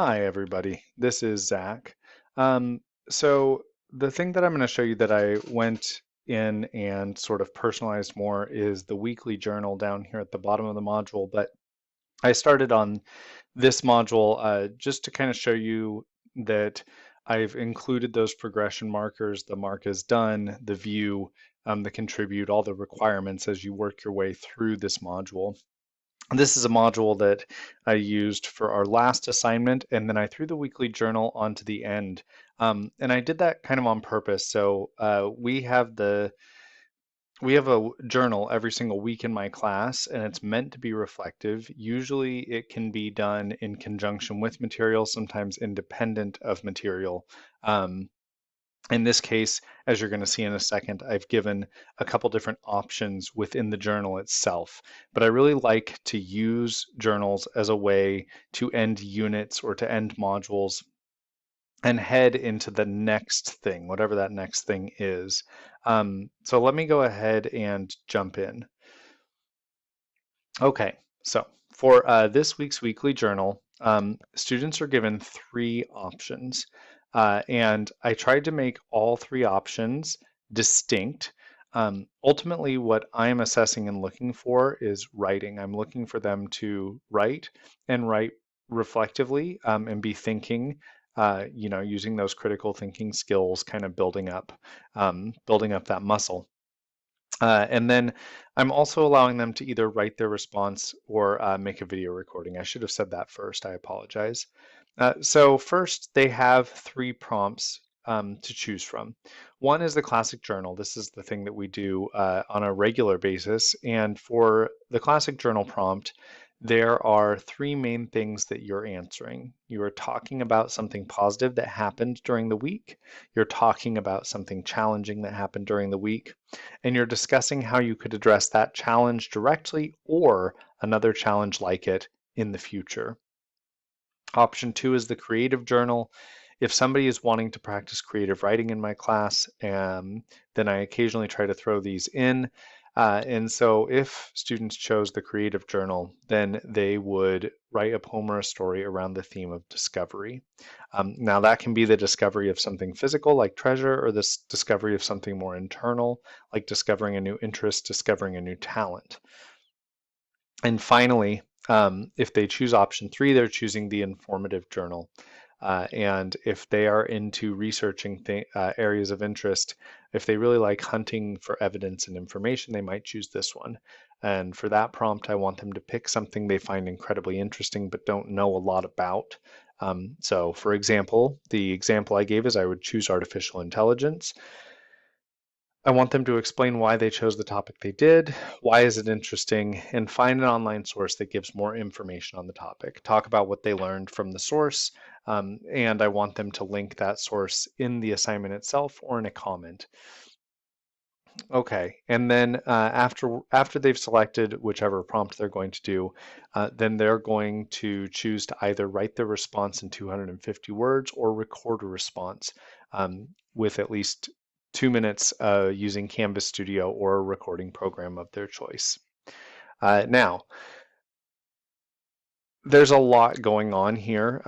Hi, everybody. This is Zach. Um, so the thing that I'm going to show you that I went in and sort of personalized more is the weekly journal down here at the bottom of the module. But I started on this module just to kind of show you that I've included those progression markers, the mark is done, the view, the contribute, all the requirements as you work your way through this module. This is a module that I used for our last assignment, and then I threw the weekly journal onto the end. And I did that kind of on purpose. So we have a journal every single week in my class, and it's meant to be reflective. Usually, it can be done in conjunction with material, sometimes independent of material. Um, in this case, as you're going to see in a second, I've given a couple different options within the journal itself. But I really like to use journals as a way to end units or to end modules and head into the next thing, whatever that next thing is. So let me go ahead and jump in. Okay, so for this week's weekly journal, students are given three options. And I tried to make all three options distinct. Ultimately, what I'm assessing and looking for is writing. I'm looking for them to write and write reflectively and be thinking, using those critical thinking skills, kind of building up that muscle. And then I'm also allowing them to either write their response or make a video recording. I should have said that first. I apologize. So first, they have three prompts to choose from. One is the classic journal. This is the thing that we do on a regular basis. And for the classic journal prompt, there are three main things that you're answering. You are talking about something positive that happened during the week. You're talking about something challenging that happened during the week, and you're discussing how you could address that challenge directly or another challenge like it in the future. Option two is the creative journal. If somebody is wanting to practice creative writing in my class, then I occasionally try to throw these in. And so if students chose the creative journal, then they would write a poem or a story around the theme of discovery. Now that can be the discovery of something physical like treasure, or this discovery of something more internal like discovering a new interest, discovering a new talent. And finally, if they choose option three, they're choosing the informative journal. And if they are into researching areas of interest, if they really like hunting for evidence and information, they might choose this one. And for that prompt, I want them to pick something they find incredibly interesting but don't know a lot about. So for example, the example I gave is I would choose artificial intelligence. I want them to explain why they chose the topic they did, why is it interesting, and find an online source that gives more information on the topic. Talk about what they learned from the source, and I want them to link that source in the assignment itself or in a comment. Okay, and then after they've selected whichever prompt they're going to do, then they're going to choose to either write their response in 250 words or record a response with at least 2 minutes using Canvas Studio or a recording program of their choice. Now, there's a lot going on here,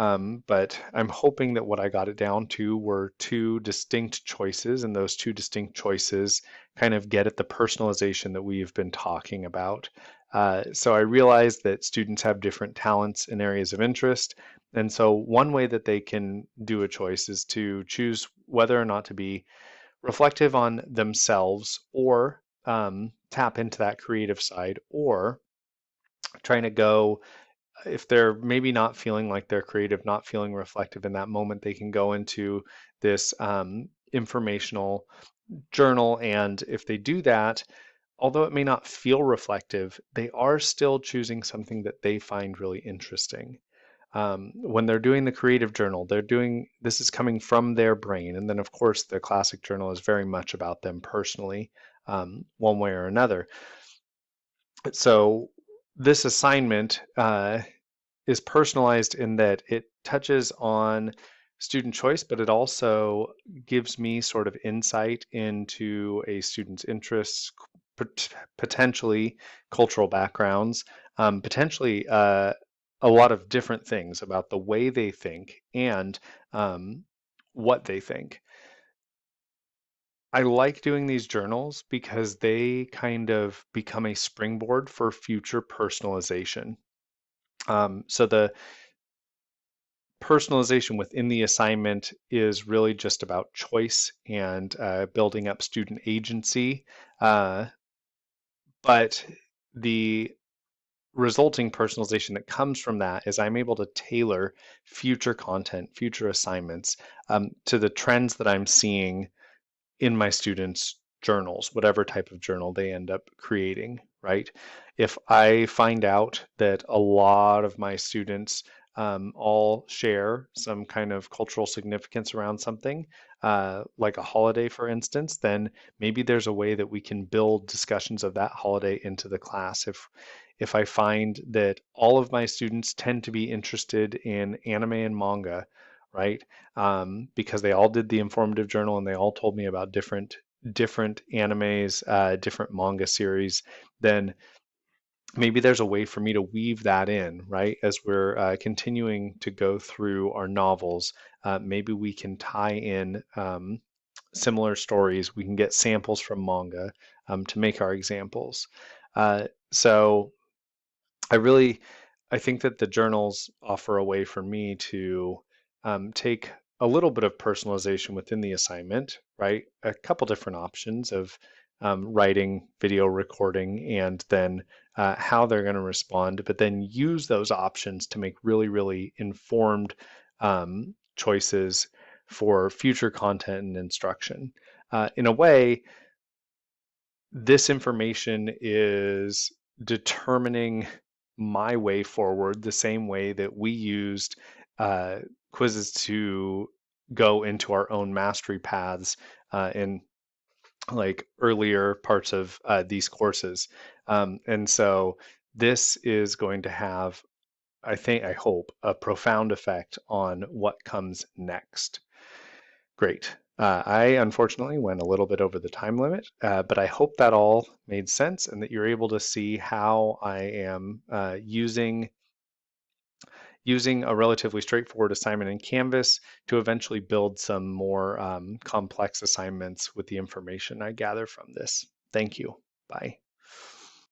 but I'm hoping that what I got it down to were two distinct choices, and those two distinct choices kind of get at the personalization that we've been talking about. So I realized that students have different talents and areas of interest, and so one way that they can do a choice is to choose whether or not to be reflective on themselves or tap into that creative side, or trying to go if they're maybe not feeling like they're creative, not feeling reflective in that moment, they can go into this informational journal. And if they do that, although it may not feel reflective, they are still choosing something that they find really interesting. When they're doing the creative journal, they're doing this is coming from their brain. And then, of course, the classic journal is very much about them personally, one way or another. So, this assignment is personalized in that it touches on student choice, but it also gives me sort of insight into a student's interests, potentially cultural backgrounds, potentially a lot of different things about the way they think and um, what they think. I like doing these journals because they kind of become a springboard for future personalization. So the personalization within the assignment is really just about choice and building up student agency. Uh, but the resulting personalization that comes from that is I'm able to tailor future content, future assignments to the trends that I'm seeing in my students' journals, whatever type of journal they end up creating, right? If I find out that a lot of my students all share some kind of cultural significance around something, like a holiday, for instance, then maybe there's a way that we can build discussions of that holiday into the class. If I find that all of my students tend to be interested in anime and manga, right? Because they all did the informative journal and they all told me about different animes, different manga series, then maybe there's a way for me to weave that in, right? As we're continuing to go through our novels, maybe we can tie in similar stories. We can get samples from manga to make our examples. So I really, I think that the journals offer a way for me to take a little bit of personalization within the assignment, right? A couple different options of writing, video recording, and then how they're going to respond, but then use those options to make really, really informed choices for future content and instruction. In a way, this information is determining my way forward the same way that we used uh, quizzes to go into our own mastery paths in like earlier parts of these courses. And so this is going to have, I think, I hope, a profound effect on what comes next. Great. I unfortunately went a little bit over the time limit, but I hope that all made sense and that you're able to see how I am using a relatively straightforward assignment in Canvas to eventually build some more complex assignments with the information I gather from this. Thank you. Bye.